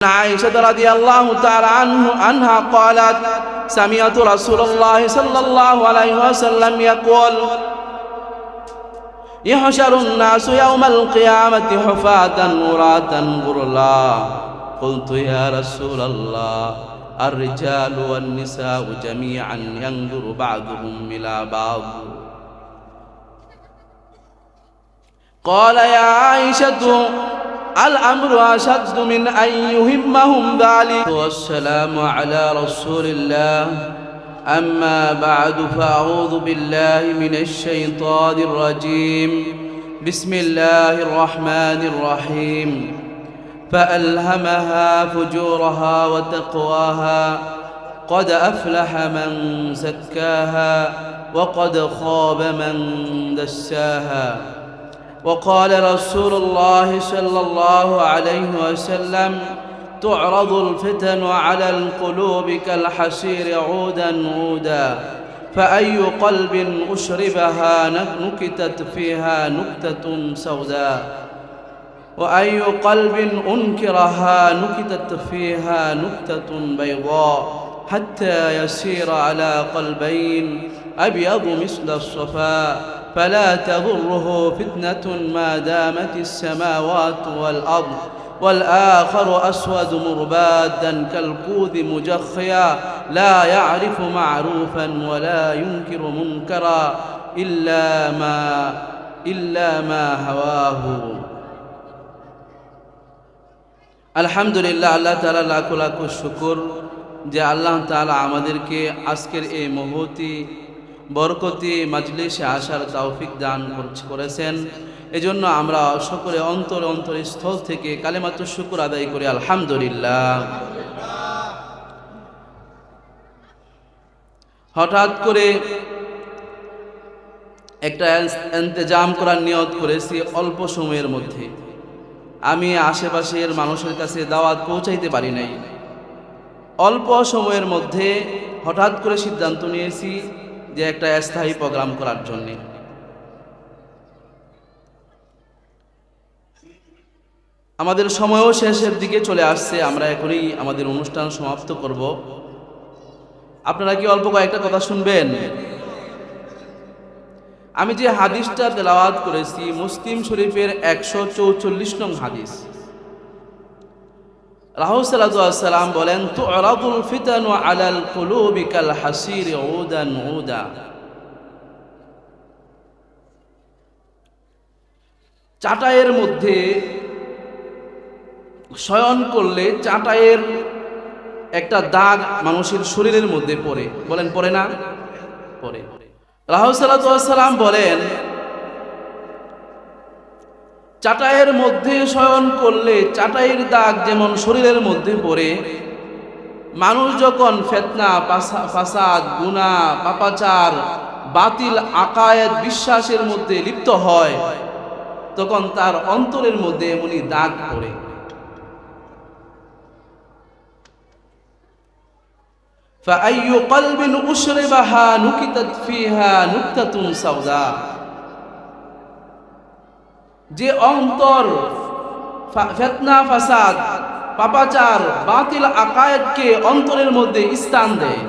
عائشة رضي الله تعالى عنها قالت سمعت رسول الله صلى الله عليه وسلم يقول يحشر الناس يوم القيامة حفاة عراة غرلا قلت يا رسول الله الرجال والنساء جميعا ينظر بعضهم إلى بعض قال يا عائشة الأمر أشد من أن يهمهم ذلك والسلام على رسول الله أما بعد فأعوذ بالله من الشيطان الرجيم بسم الله الرحمن الرحيم فألهمها فجورها وتقواها قد أفلح من زكاها وقد خاب من دساها وقال رسول الله صلى الله عليه وسلم تعرض الفتن على القلوب كالحصير عودا عودا فأي قلب أشربها نكتت فيها نكتة سوداء وأي قلب أنكرها نكتت فيها نكتة بيضاء حتى يسير على قلبين أبيض مثل الصفاء فلا تضره فتنة ما دامت السماوات والأرض والآخر أسود مربادا كالقوذ مجخيا لا يعرف معروفا ولا ينكر منكرا إلا ما هواه الحمد لله الله تعالى লাখো লাখো শুকর যে আল্লাহ তাআলা আমাদেরকে আজকের এই মহতি বরকতি মাজলিসে আসার তৌফিক দান করেছেন। এজন্য আমরা সকলে অন্তরস্থল থেকে কালেমাতুশ শুকর আদায় করি আলহামদুলিল্লাহ। হঠাৎ করে একটা ইন্তজাম করার নিয়ত করেছি অল্প সময়ের মধ্যে। আমি আশেপাশের মানুষের কাছে দাওয়াত পৌঁছাইতে পারি নাই। অল্প সময়ের মধ্যে হঠাৎ করে সিদ্ধান্ত নিয়েছি যে একটা স্থায়ী প্রোগ্রাম করার জন্য। আমাদের সময়ও শেষের দিকে চলে আসছে, আমরা এখনই আমাদের অনুষ্ঠান সমাপ্ত করব। আপনারা কি অল্প কয়েকটা কথা শুনবেন? আমি যে হাদিসটা তেলাওয়াত করেছি মুসলিম শরীফের 144 নং হাদিস। রাসূল সাল্লাল্লাহু আলাইহি ওয়াসাল্লাম বলেন তু'রাদুল ফিতানু আলাল কুলুবি কাল হাসিরি উদান উদা। চাটাইয়ের মধ্যে শয়ন করলে চাটাইয়ের একটা দাগ মানুষের শরীরের মধ্যে পড়ে, বলেন পড়ে না? পড়ে। রাসূল সাল্লাল্লাহু আলাইহি ওয়াসাল্লাম বলেন চাটাইয়ের মধ্যে শয়ন করলে চাটাইয়ের দাগ যেমন শরীরের মধ্যে পড়ে, মানুষ যখন ফিতনা ফাসাদ গুনাহ পাপাচার বাতিল আকায়েদ বিশ্বাসের মধ্যে লিপ্ত হয় তখন তার অন্তরের মধ্যে এমনই দাগ পড়ে। فأي قلب أشربها نكتت فيها نكتة سوداء। যে অন্তর ফিতনা ফাসাদ পাপাচার বাতিল আকায়েদকে অন্তরের মধ্যে স্থান দেয়,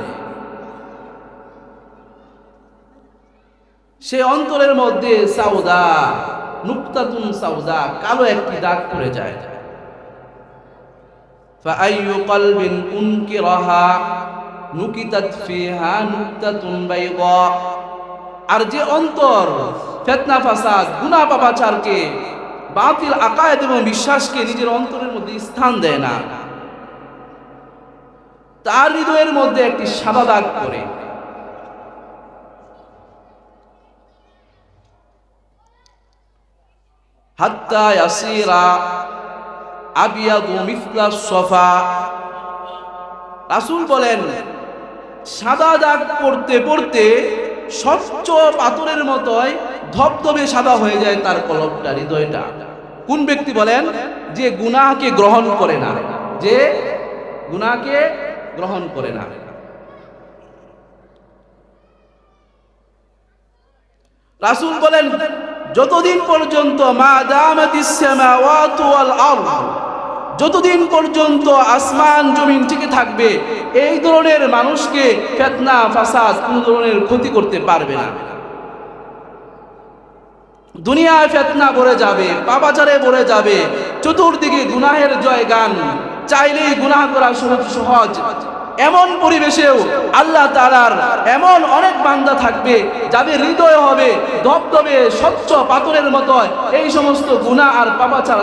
সে অন্তরের মধ্যে সাউদা নুকতাতুন সাউদা কালো একটি দাগ পড়ে যায়। فأي قلب أنكرها নুকিতাত ফিহা নুকতাতুন বাইদা। আর যে অন্তর ফিতনা ফাসাদ গুনাহ পাপাচারকে বাতিল আকায়েদ এবং বিশ্বাসকে নিজের অন্তরের মধ্যে স্থান দেয় না, তার হৃদয়ের মধ্যে একটি সাদা দাগ পড়ে। হাত্তা ইয়াসিরা আবিয়াদু মিসলা সফা। রাসূল বলেন সাদা দাগ পড়তে পড়তে স্বচ্ছ পাথরের মতোই ধবধবে সাদা হয়ে যায় তার কলবটা, হৃদয়টা। কোন ব্যক্তি বলেন? যে গুনাহকে গ্রহণ করে না, যে গুনাহকে গ্রহণ করে না। রাসূল বলেন যতদিন পর্যন্ত মা দামাতিস সামাওয়াতু ওয়াল আরদ, যতদিন পর্যন্ত আসমান জমিন টিকে থাকবে এই ধরনের মানুষকে ফিতনা ফাসাদ কোন ধরনের ক্ষতি করতে পারবে না। দুনিয়ায় ফিতনা ভরে যাবে, পাপাচারে ভরে যাবে, চতুর্দিকে গুনাহের জয়গান, চাইলেই গুনাহ করা সহজ। এমন পরিবেশেও আল্লাহ তাআলার এমন অনেক বান্দা থাকবে যাদের হৃদয় হবে ধবধবে স্বচ্ছ পাথরের মতো। এই সমস্ত গুনাহ আর পাপাচার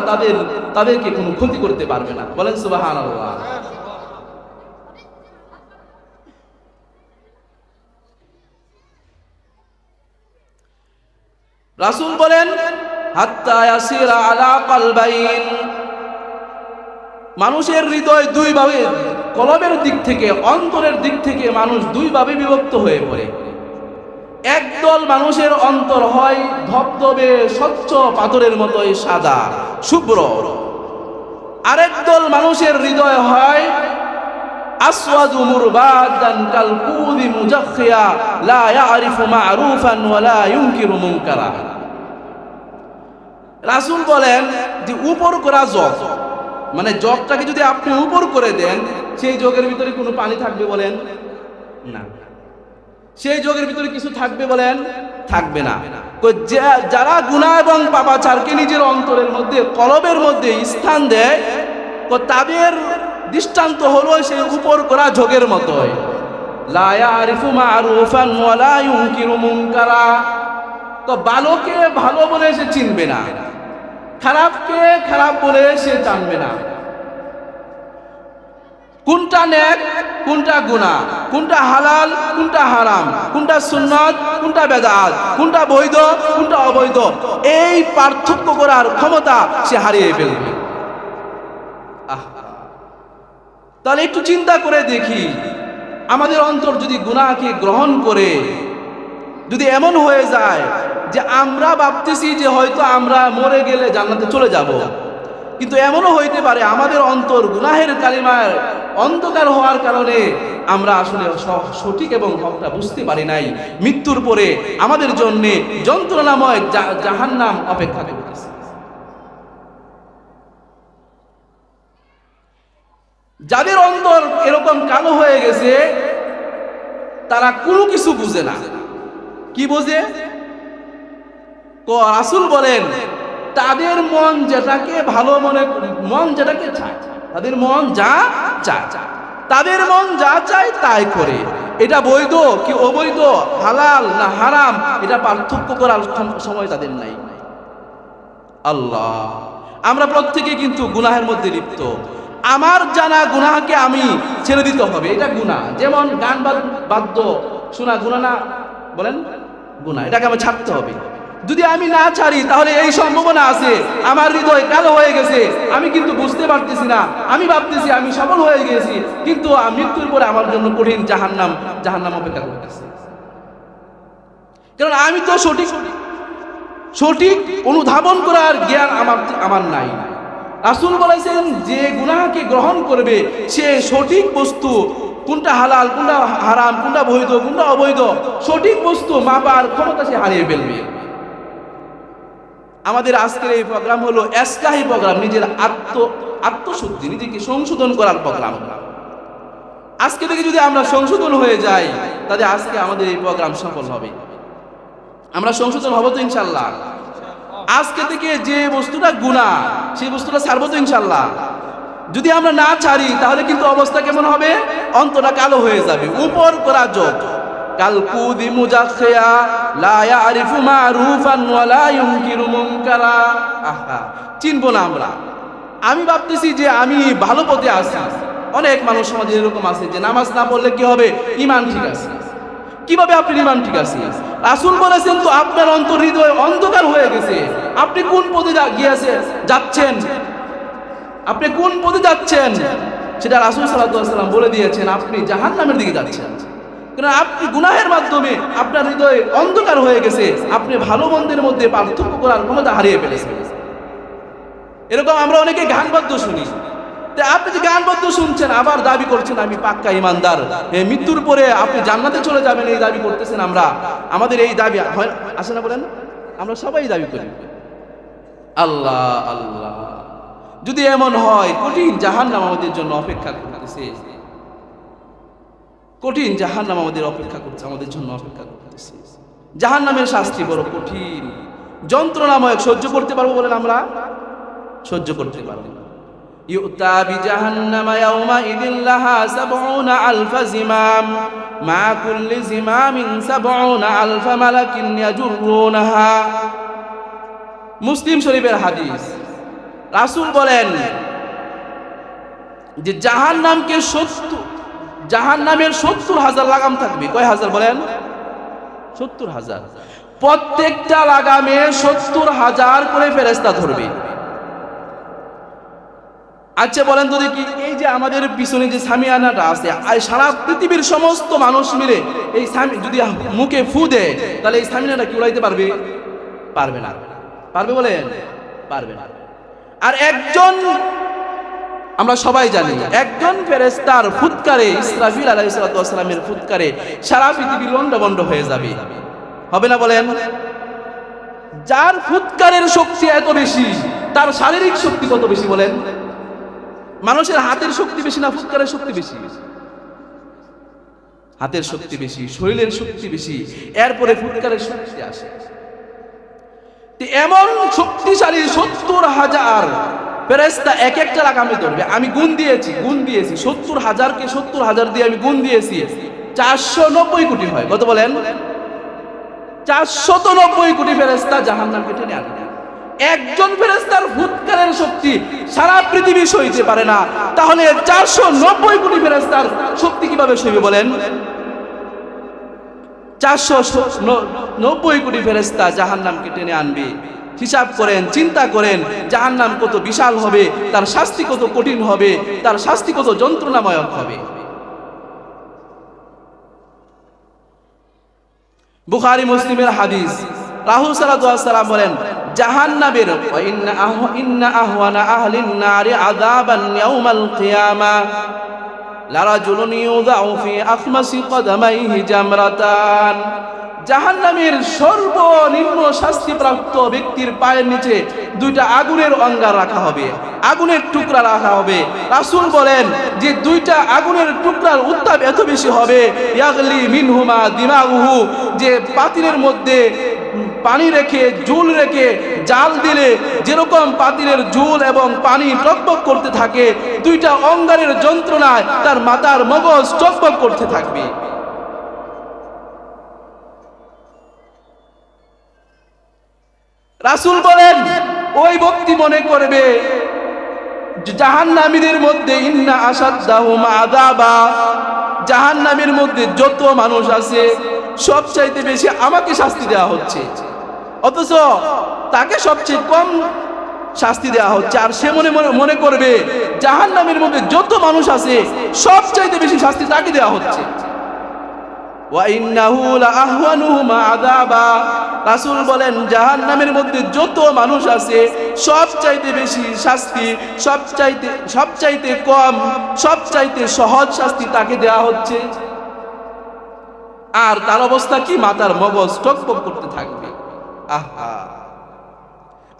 তাদেরকে কোনো ক্ষতি করতে পারবে না। বলেন সুবহানাল্লাহ। রাসূল বলেন হাত্তা ইয়াসিরা আলা কলবাইন, মানুষের হৃদয় দুই ভাবে, কলবের দিক থেকে অন্তরের দিক থেকে মানুষ দুই ভাবে বিভক্ত হয়ে পড়ে। একদল মানুষের অন্তর হয় ধবধবে স্বচ্ছ পাথরের মতোই সাদা শুভ্র, আরেক দল মানুষের হৃদয় হয় আসওয়াদু মুরবাদান কালকুদি মুজাখিয়া লা ইয়ারিফু মা'রুফান ওয়া লা ইউনকিরু মুনকারা। রাসূল বলেন যে উপর করা জগ, মানে জগটাকে যদি আপনি উপর করে দেন, সেই জগের ভিতরে কোনো পানি থাকবে বলেন? না। সেই জগের ভিতরে কিছু থাকবে বলেন? থাকবে না। যারা গুনাহ এবং পাপাচারকে নিজের অন্তরের মধ্যে, কলবের মধ্যে স্থান দেয়, তাদের দৃষ্টান্ত হলো সেই উপর করা জগের মতোই। লা ইয়ারিফু মা'রুফান ওয়া লা ইউনকিরু মুনকারা। তো ভালোকে ভালো বলে সে চিনবে না, খারাপকে খারাপ বলে সে জানবে না। কোনটা নেক, কোনটা গুনাহ, কোনটা হালাল, কোনটা হারাম, কোনটা সুন্নাত, কোনটা বেদাত, কোনটা বৈধ, কোনটা অবৈধ, এই পার্থক্য করার ক্ষমতা সে হারিয়ে ফেলবে। তাহলে একটু চিন্তা করে দেখি, আমাদের অন্তর যদি গুনাহকে গ্রহণ করে, যদি এমন হয়ে যায় যে আমরা ভাবতেছি যে হয়তো আমরা মরে গেলে জান্নাতে চলে যাব, কিন্তু এমনও হইতে পারে আমাদের অন্তর গুনাহের কালিমায় অন্ধকার হওয়ার কারণে আমরা আসলে সঠিক এবং হকটা বুঝতে পারি নাই। মৃত্যুর পরে আমাদের জন্য যন্ত্রণাময় জাহান্নাম অপেক্ষা করতেছে। যাদের অন্তর এরকম কালো হয়ে গেছে তারা কোনো কিছু বুঝে না। কি বোঝে? রাসূল বলেন তাদের মন যেটাকে ভালো মন যেটাকে চায়, তাদের মন যা চায়, তাদের মন যা চায় তাই করে। এটা বৈধ কি অবৈধ, হালাল না হারাম, এটা পার্থক্য করার সময় তাদের নাই। আল্লাহ, আমরা প্রত্যেকে কিন্তু গুনাহের মধ্যে লিপ্ত। আমার জানা গুনাহকে আমি ছেড়ে দিতে হবে, এটা গুনাহ। যেমন গান বাদ্য শোনা গুনাহ না? বলেন গুনাহ, এটাকে আমি ছাড়তে হবে। যদি আমি না ছাড়ি তাহলে এই সম্ভাবনা আছে আমার হৃদয় কালো হয়ে গেছে, আমি কিন্তু বুঝতে পারতেছি না, আমি ভাবতেছি আমি সফল হয়ে গেছি, কিন্তু মৃত্যুর পরে আমার জন্য কঠিন জাহান্নাম অপেক্ষা করতেছে। কারণ আমি তো সঠিক অনুধাবন করার জ্ঞান আমার নাই। রাসূল বলেছেন যে গুনাহকে গ্রহণ করবে সে সঠিক বস্তু, কোনটা হালাল, কোনটা হারাম, কোনটা বৈধ, কোনটা অবৈধ, সঠিক বস্তু মাপার ক্ষমতা সে হারিয়ে ফেলবে। আমাদের আজকের এই প্রোগ্রাম হলো ইসলাহি প্রোগ্রাম, নিজের আত্মশুদ্ধি, নিজেকে সংশোধন করার প্রোগ্রাম। আজকে থেকে যদি আমরা সংশোধন হয়ে যাই তাহলে আজকে আমাদের এই প্রোগ্রাম সফল হবে। আমরা সংশোধন হব তো ইনশাআল্লাহ। আজকে থেকে যে বস্তুটা গুনাহ সেই বস্তুটা ছাড়বো তো ইনশাআল্লাহ। যদি আমরা না ছাড়ি তাহলে কিন্তু অবস্থা কেমন হবে? অন্তরটা কালো হয়ে যাবে। উপর করা যোগ কালকুদি মুজাখিয়া লা ইয়ারিফু মা'রুফান ওয়া লা ইউনকিরু মুনকারা। চিনবো না আমরা। আমি ভাবতেছি যে আমি ভালো পথে আছি। অনেক মানুষ সমাজে এরকম আছে যে নামাজ না পড়লে কি হবে? ঈমান ঠিক আছে। কিভাবে আপনি ঈমান ঠিক আছে? রাসূল বলেছেন তো আপনার অন্তর হৃদয় অন্ধকার হয়ে গেছে। আপনি কোন পথে যাচ্ছেন? আপনি কোন পথে যাচ্ছেন সেটা রাসূল সাল্লাল্লাহু আলাইহি ওয়াসাল্লাম বলে দিয়েছেন, আপনি জাহান্নামের দিকে যাচ্ছেন। কারণ আপনি গুনাহের মাধ্যমে আপনার হৃদয় অন্ধকার হয়ে গেছে, আপনি ভালো মন্দের মধ্যে পার্থক্য করার ক্ষমতা হারিয়ে ফেলেছেন। এরকম আমরা অনেকে গানবাদ্য শুনি। আপনি যে গানবাদ্য শুনছেন আবার দাবি করছেন আমি পাক্কা ইমানদার, মৃত্যুর পরে আপনি জান্নাতে চলে যাবেন, এই দাবি করতেছেন। আমাদের এই দাবি আসে না? বলেন, আমরা সবাই দাবি করি। আল্লাহ আল্লাহ, যদি এমন হয় কঠিন জাহান্নাম আমাদের জন্য অপেক্ষা করতেছে, কঠিন জাহান্নাম আমাদের অপেক্ষা করছে, আমাদের জন্য অপেক্ষা করতেছে। জাহান্নামের শাস্তি বড় কঠিন, যন্ত্রণাময়। সহ্য করতে পারবো বলেন? আমরা সহ্য করতে পারবো না। ইউতা বিজাহান্নামা ইয়াউমাইযিন লাহা ৭০,০০০ জিমাম মা কুল্লি জিমামিন ৭০,০০০ মালাকিন ইয়াজুরুনাহা। মুসলিম শরীফের হাদিস। রাসূল বলেন যে জাহান্নামের ৭০,০০০ লাগাম থাকবে। কয় হাজার বলেন? ৭০,০০০। প্রত্যেকটা লাগামে ৭০,০০০ করে ফেরেশতা ধরবে। আচ্ছা বলেন তো দেখি, এই যে আমাদের পিছনে যে সামিয়ানাটা আছে, আর সারা পৃথিবীর সমস্ত মানুষ মিলে এই যদি মুখে ফু দেয়, তাহলে এই সামিয়ানাটা কি উড়াইতে পারবে? পারবে না। পারবে বলেন? পারবে না। আর একজন, আমরা সবাই জানি, একজন ফেরেশতার ফুৎকারে, ইসরাফিল আলাইহিস সালামের ফুৎকারে সারা পৃথিবী লন্ডভন্ড হয়ে যাবে। হবে না বলেন? যার ফুৎকারের শক্তি এত বেশি, তার শারীরিক শক্তি কত বেশি বলেন? মানুষের হাতের শক্তি বেশি না ফুৎকারের শক্তি বেশি? হাতের শক্তি বেশি, শরীরের শক্তি বেশি, এরপরে ফুৎকারের শক্তি আসে। এমন শক্তিশালী ৭০,০০০ ফেরেশতা এক একটা লাগামে ধরবে। আমি গুণ দিয়েছি ৭০,০০০কে ৭০,০০০ দিয়ে আমি গুণ দিয়েছি, ৪৯০ কোটি হয়। কত বলেন? ৪৯০ কোটি ফেরেশতা জাহান্নামকে টেনে আনবে। একজন ফেরেশতার ফুৎকারের শক্তি সারা পৃথিবী সইতে পারে না, তাহলে ৪৯০ কোটি ফেরেশতার শক্তি কিভাবে সইবে বলেন? ৪৯০ কোটি ফেরেশতা জাহান্নামকে টেনে আনবে। হিসাব করেন, চিন্তা করেন, জাহান্নাম কত বিশাল হবে, তার শাস্তি কত কঠিন হবে, তার শাস্তি কত যন্ত্রণাময় হবে। বুখারী মুসলিমের হাদিস। রাসূল সাল্লাল্লাহু আলাইহি ওয়াসাল্লাম বলেন, জাহান্নামের ইন্না আহওয়ানা আহলিন নারি আযাবান ইয়াউমাল কিয়ামা লারাজুলুন ইউযাউ ফি আখমাসি কদামাইহি জামরাতান। জাহান্নামের সর্বনিম্ন শাস্তিপ্রাপ্ত ব্যক্তির পায়ের নিচে দুইটা আগুনের অঙ্গার রাখা হবে, আগুনের টুকরা রাখা হবে। রাসূল বলেন যে দুইটা আগুনের টুকরার উত্তাপ এত বেশি হবে, ইয়াগলি মিনহুমা দিমাগুহু, যে পাতিলের মধ্যে পানি রেখে, জুল রেখে জাল দিলে যেরকম পাতিলের জুল এবং পানি টকবক করতে থাকে, দুইটা অঙ্গারের যন্ত্রণায় তার মাথার মগজ টকবক করতে থাকবে। রাসূল বলেন ওই ব্যক্তি মনে করবে জাহান্নামীদের মধ্যে ইন্না আসাদ্দাহুম আযাবা, জাহান্নামের মধ্যে যত মানুষ আছে সবচাইতে বেশি আমাকে শাস্তি দেওয়া হচ্ছে, অথচ তাকে সবচেয়ে কম শাস্তি দেওয়া হচ্ছে। আর সে মনে করবে জাহান্নামের মধ্যে যত মানুষ আছে সবচাইতে বেশি শাস্তি তাকে দেওয়া হচ্ছে। ওয়া ইন্নাহু লাআহওয়ানুহুম আযাবা, রাসূল বলেন জাহান্নামের মধ্যে যত মানুষ আছে সবচাইতে বেশি শাস্তি, সবচাইতে কম, সবচাইতে সহজ শাস্তি তাকে দেওয়া হচ্ছে। আর তার অবস্থা কি? মাথার মগজ টকবক করতে থাকবে। আহা,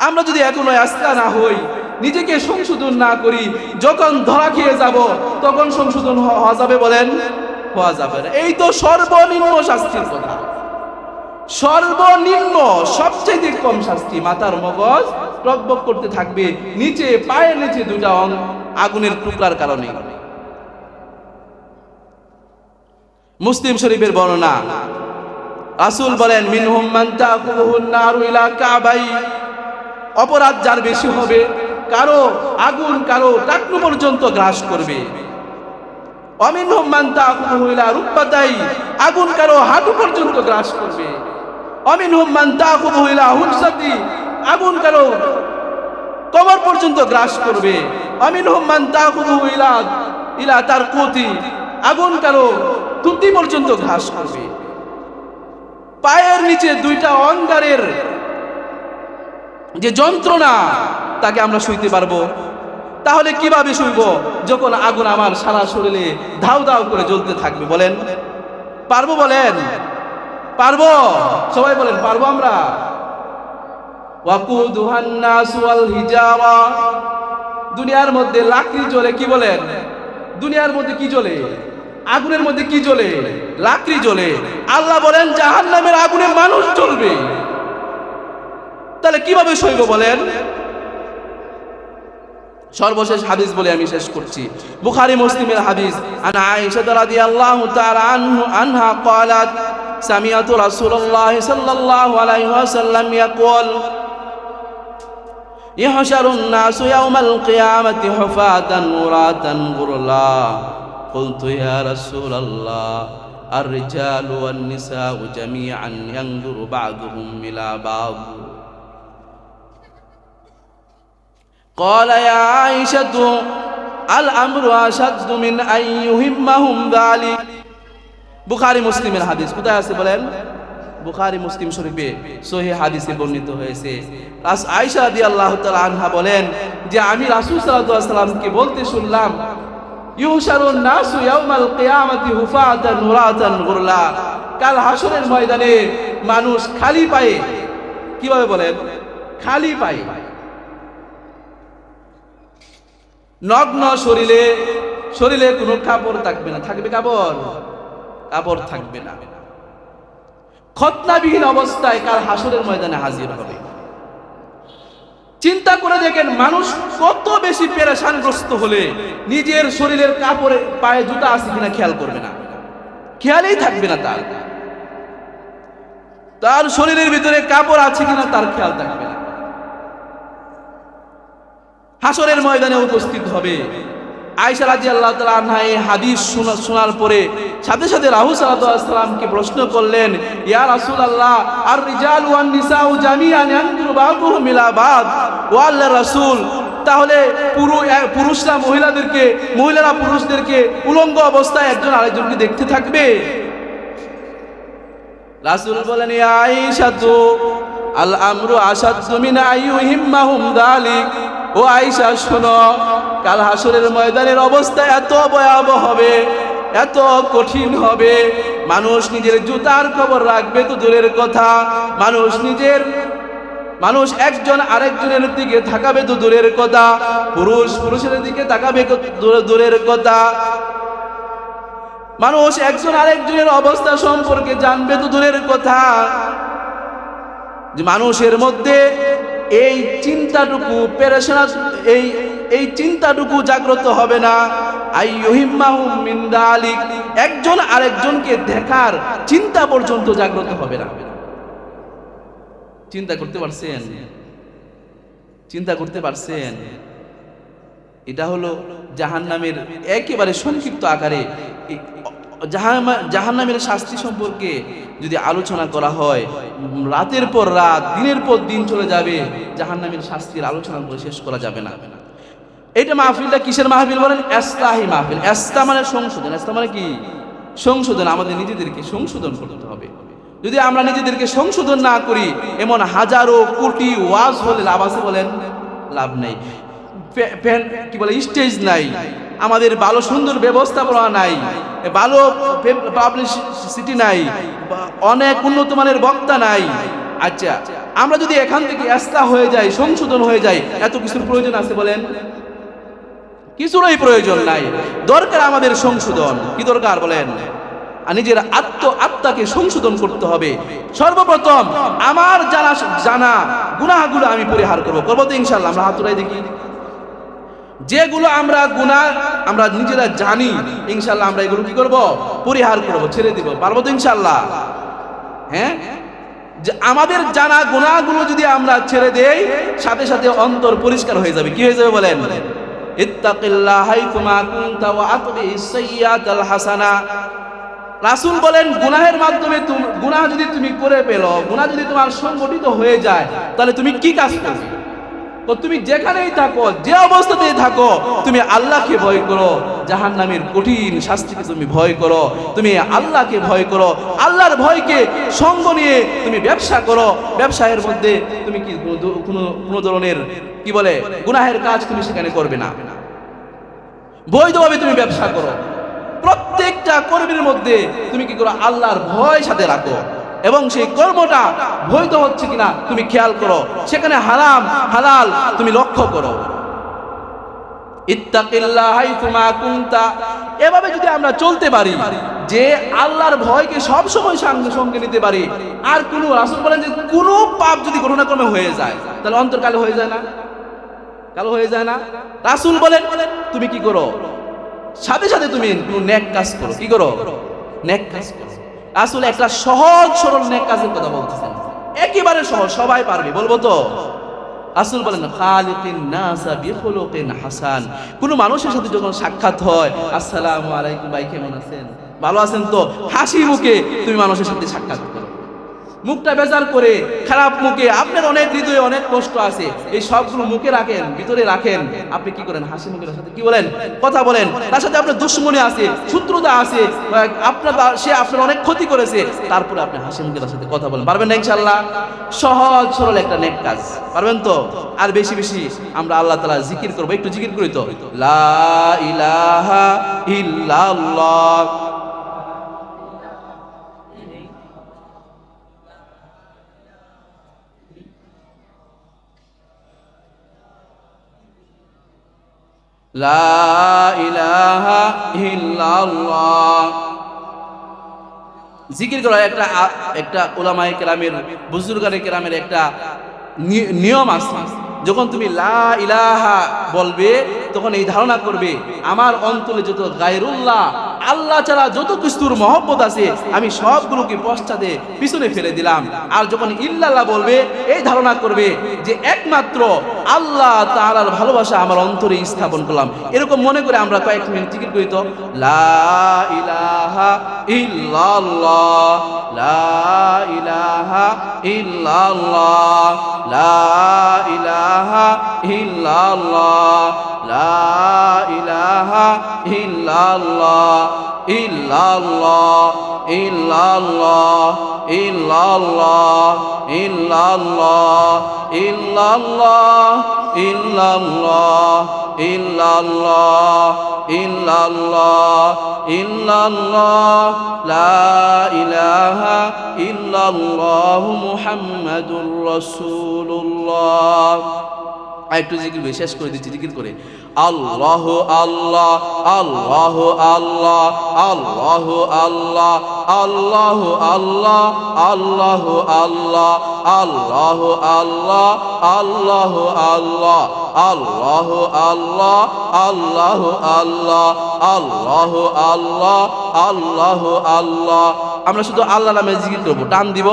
আমরা যদি এখনো আস্থা না হই, নিজেকে সংশোধন না করি, যখন ধরা খেয়ে যাব তখন সংশোধন হওয়া যাবে বলেন? হওয়া যাবে না। এই তো সর্বনিম্ন শাস্তির কথা, সর্বনিম্ন সবচেয়ে কম শাস্তি, মাথার মগজ টকবক করতে থাকবে নিচে, পায়ের নিচে দুটা আগুনের টুকরার কারণে। মুসলিম শরীফের বর্ণনা, রাসূল বলেন মিনহুম মান তাকুহুন নারু ইলা কাবাই, অপরাধ যার বেশি হবে, কারো আগুন কারো টাকনু পর্যন্ত গ্রাস করবে। অমিনহুম মান তাকুহু ইলা রুকবাতাই, আগুন কারো হাঁটু পর্যন্ত গ্রাস করবে। অমিনহুম মান তাকুহু ইলা হুনসাতি, আগুন কারো কমর পর্যন্ত গ্রাস করবে। অমিনহুম মান তাকুহু ইলা তারকুতি, আগুন কারো তুতি পর্যন্ত গ্রাস করবে। পায়ের নিচে দুইটা অঙ্গারের যে যন্ত্রণা, তাকে আমরা সইতে পারবো? তাহলে কিভাবে সইব যখন আগুন আমার সারা শরীরে ধাউ ধাউ করে জ্বলতে থাকবে? বলেন পারবো? বলেন পারবো? সবাই বলেন পারবো আমরা? ওয়াকুদুহান নাস ওয়াল হিজারা, দুনিয়ার মধ্যে লাকড়ি জ্বলে, কি বলেন? দুনিয়ার মধ্যে কি জ্বলে? আগুনের মধ্যে কি জ্বলে? লাকড়ি জ্বলে। আল্লাহ বলেন জাহান্নামের আগুনে মানুষ জ্বলবে। তাহলে কিভাবে সইব বলেন? সর্বশেষ হাদিস বলে আমি শেষ করছি, বুখারী মুসলিমের হাদিস। আনা আয়েশা রাদিয়াল্লাহু তাআলা আনহা ক্বালাত সামিআতু রাসূলুল্লাহ সাল্লাল্লাহু আলাইহি ওয়াসাল্লাম ইয়াকুল ইহশারুন নাসু ইয়াওমাল কিয়ামাতি হুফাতান উরাতান গুরলা قلت يا رسول الله الرجال والنساء جميعا ينظر بعضهم إلى بعض قال يا عائشة الأمر أشد من أن يهمهم ذلك বুখারী মুসলিমের হাদিস। কোথায় আছে বলেন? বুখারী মুসলিম শরীফে সহিহ হাদিসে বর্ণিত হয়েছে। আয়েশা রাদিয়াল্লাহু তাআলা আনহা বলেন যে আমি রাসূল সাল্লাল্লাহু আলাইহি ওয়াসাল্লামকে বলতে শুনলাম ইউশারুন নাসু ইয়াউমাল কিয়ামাতি হুফাতান উরাতান গুরলা, কাল হাসরের ময়দানে মানুষ খালি পায়ে, কিভাবে বলেন? খালি পায়ে, নগ্ন শরীরে, শরীরে কোনো কাপড় থাকবে না। থাকবে কাপড়? কাপড় থাকবে না। খতনাবিহীন অবস্থায় কাল হাসরের ময়দানে হাজির হবে। চিন্তা করে দেখেন মানুষ কত বেশি পেরেশানগ্রস্ত হলে নিজের শরীরের কাপড়ে পায়ে জুতা আছে কিনা খেয়াল করবে না, খেয়ালই থাকবে না। তার শরীরের ভিতরে কাপড় আছে কিনা তার খেয়াল থাকবে না। হাসরের ময়দানে উপস্থিত হবে। আয়েশা রাদিয়াল্লাহু তাআলা আনহা এই হাদিস শোনার পরে সাথে সাথে রাসূল সাল্লাল্লাহু আলাইহি ওয়াসাল্লামকে প্রশ্ন করলেন, ইয়া রাসূলুল্লাহ আর রিজাল ওয়ান নিসাউ জামিআন ইয়ানজুরু বা'দুহুম ইলা বা'দ, ওয়া আল্লাহর রাসূল, তাহলে পুরুষরা মহিলাদেরকে, মহিলারা পুরুষদেরকে উলঙ্গ অবস্থায় একজন আরেকজনকে দেখতে থাকবে? রাসূল বলেন, ইয়া আয়েশা আল আমরু আশাদ্দু মিন আইয়ুহিম্মাহুম যালিক। ও আয়েশা শোনো, কাল হাসরের ময়দানের অবস্থা এত ভয়াবহ হবে, এত কঠিন হবে, মানুষ নিজের জুতার খবর রাখবে তো দূরের কথা, মানুষ একজন আরেকজনের দিকে তাকাবে তো দূরের কথা, পুরুষ পুরুষের দিকে তাকাবে দূরের কথা, মানুষ একজন আরেকজনের অবস্থা সম্পর্কে জানবে তো দূরের কথা, যে মানুষের মধ্যে এই চিন্তাটুকু এই চিন্তাটুকু জাগ্রত হবে না। আইয়ুহিম্মাহুম মিন যালিক, একজন আরেকজনকে দেখার চিন্তা পর্যন্ত জাগ্রত হবে না। চিন্তা করতে পারছেন? চিন্তা করতে পারছেন? এটা হলো জাহান্নামের একেবারে সংক্ষিপ্ত আকারে জাহান্নামের শাস্তি সম্পর্কে যদি আলোচনা করা হয়, রাতের পর রাত, দিনের পর দিন চলে যাবে, জাহান্নামের শাস্তির আলোচনা করে শেষ করা যাবে না। এটা মাহফিলটা কিসের মাহফিল বলেন? ইসলাহি মাহফিল। ইসলাহ মানে সংশোধন। ইসলাহ মানে কি? সংশোধন। আমাদের নিজেদেরকে সংশোধন করতে হবে। যদি আমরা নিজেদেরকে সংশোধন না করি, এমন হাজারো কোটি ওয়াজ হলে লাভ আছে বলেন? লাভ নেই। কি বলে, স্টেজ নাই, আমাদের ভালো সুন্দর ব্যবস্থাপনা নাই, ভালো পাবলিসিটি নাই, অনেক উন্নত মানের বক্তা নাই। আচ্ছা, আমরা যদি এখান থেকে ইসলাহ হয়ে যাই, সংশোধন হয়ে যাই, এত কিছুর প্রয়োজন আছে বলেন? কিছুরই প্রয়োজন নাই। দরকার আমাদের সংশোধন। কি দরকার বলেন? নিজের আত্মাকে সংশোধন করতে হবে। সর্বপ্রথম আমার জানা গুনাহগুলো আমি পরিহার করবো তো ইনশাআল্লাহ। আমরা হাত উঠাই দেখি, যেগুলো আমরা গুনাহ আমরা নিজেরা জানি, ইনশাআল্লাহ আমরা এগুলো কি করব? পরিহার করব, ছেড়ে দিব। পারবো তো ইনশাআল্লাহ? হ্যাঁ, যে আমাদের জানা গুনাহগুলো যদি আমরা ছেড়ে দেই, সাথে সাথে অন্তর পরিষ্কার হয়ে যাবে। কি হয়ে যাবে বলেন? ইত্তাকিল্লাহ হাইতুমা কুনতা ওয়া আতবিস সাইয়্যাতাল হাসানা। রাসূল বলেন, গুনাহের মাধ্যমে গুনাহ যদি তুমি করে পেলো, গুনাহ যদি তোমার সংগঠিত হয়ে যায়, তাহলে তুমি কি কাজ করবে? তো তুমি যেখানেই থাকো, যে অবস্থাতেই থাকো, তুমি আল্লাহকে ভয় করো, জাহান্নামের কঠিন শাস্তিকে তুমি ভয় করো, তুমি আল্লাহকে ভয় করো। আল্লাহর ভয়কে সঙ্গ নিয়ে তুমি ব্যবসা করো। ব্যবসায়ের মধ্যে তুমি কি কোনো ধরনের কি বলে গুনাহের কাজ তুমি সেখানে করবে না। বৈধভাবে তুমি ব্যবসা করো। প্রত্যেকটা কর্মের মধ্যে তুমি কি করো? আল্লাহর ভয় সাথে রাখো, এবং সেই কর্মটা বৈধ হচ্ছে কিনা তুমি খেয়াল করো। সেখানে হারাম হালাল তুমি লক্ষ্য করো। ইত্তাকিল্লাহ হাইথুমা কুনতা। এভাবে যদি আমরা চলতে পারি, যে আল্লাহর ভয়কে সব সময় সঙ্গে নিতে পারি, আর কোন রাসূল বলেন যে কোনো পাপ যদি ঘটনাক্রমে হয়ে যায় তাহলে অন্তর কালো হয়ে যায় না? কালো হয়ে যায় না? রাসূল বলেন তুমি কি করো, সাথে সাথে তুমি নেক কাজ করো। কি করো? নেক কাজ করো। রাসূল একটা সহজ সরল নেক কাজের কথা বলতেছেন, একেবারে সহজ, সবাই পারবে। বলবো তো? রাসূল বলেন খালিকিন নাসা বিখুলুকিন হাসান। কোন মানুষের সাথে যখন সাক্ষাৎ হয়, আসসালামু আলাইকুম ভাই, কেমন আছেন, ভালো আছেন তো, হাসি মুখে তুমি মানুষের সাথে সাক্ষাৎ করো। মুখটা বেজার করে খারাপ মুখে, আপনার অনেক হৃদয়ে অনেক কষ্ট আছে, এই সবগুলো মুখে রাখেন, ভিতরে রাখেন, আপনি কি করেন? হাসি মুখের সাথে কি বলেন? কথা বলেন। তার সাথে আপনার দুশ্মনী আছে, শত্রুতা আছে, সে আপনার অনেক ক্ষতি করেছে, তারপরে আপনি হাসি মুখের সাথে কথা বলেন। পারবেন না ইনশাআল্লাহ? সহজ সরল একটা নেক কাজ, পারবেন তো? আর বেশি বেশি আমরা আল্লাহ তাআলা জিকির করব, একটু জিকির করি তো, লা ইলাহা ইল্লাল্লাহ। লা ইলাহা ইল্লাল্লাহ। জিকির করার একটা উলামায়ে কেরামের, বুজুর্গানে কেরামের একটা নিয়ম আছে। যখন তুমি লা ইলাহা বলবে, তখন এই ধারণা করবে আমার অন্তরে যত গায়রুল্লাহ, আল্লাহ ছাড়া যত কিছুর মহব্বত আছে, আমি সবগুলোকে পশ্চাতে পিছনে ফেলে দিলাম। আর যখন ইল্লাল্লাহ বলবে, এই ধারণা করবে যে একমাত্র আল্লাহ তাআলার ভালোবাসা আমার অন্তরে স্থাপন করলাম। এরকম মনে করে আমরা কয়েক মিনিট জিকির করি তো, লা ইলাহা ইল্লাল্লাহ, লা ইলাহা ইল্লাল্লাহ, লা ইলাহা ইল্লাল্লাহ, লা ইলাহা ইল্লাল্লাহ, ইল্লাল্লাহ, ইল্লাল্লাহ, ইল্লাল্লাহ, ইল্লাল্লাহ, ইল্লাল্লাহ, ইল্লাল্লাহ, ইল্লাল্লাহ, ইল্লাল্লাহ, ইল্লাল্লাহ, লা ইলাহা ইল্লাল্লাহ মুহাম্মাদুর রাসূলুল্লাহ। একটু জিকির শেষ করে দিচ্ছি, জিকির করে আল্লাহ আল্লাহ, আল্লাহ আল্লাহ, আল্লাহ আল্লাহ, আল্লাহ আল্লাহ, আল্লাহ আল্লাহ, আল্লাহ আল্লাহ, আল্লাহ আল্লাহ, আল্লাহ আল্লাহ, আল্লাহ আল্লাহ, আল্লাহ আল্লাহ, আল্লাহ আল্লাহ। আমরা শুধু আল্লাহ নামে জিকির করবো, টান দিব,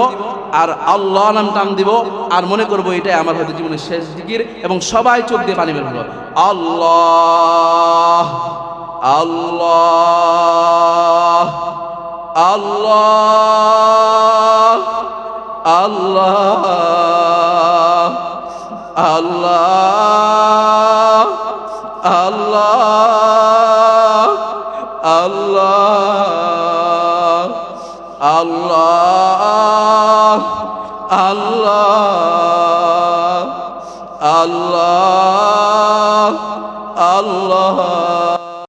আর আল্লাহ নাম টান দিব, আর মনে করবো এটাই আমার হয়তো জীবনের শেষ জিকির, এবং সবাই চোখ দিয়ে পানি বের করবো। আল্লাহ আল্লাহ আল্লাহ আল্লাহ আল্লাহ আল্লাহ আল্লাহ আল্লাহ আল্লাহ আল্লাহ আল্লাহ।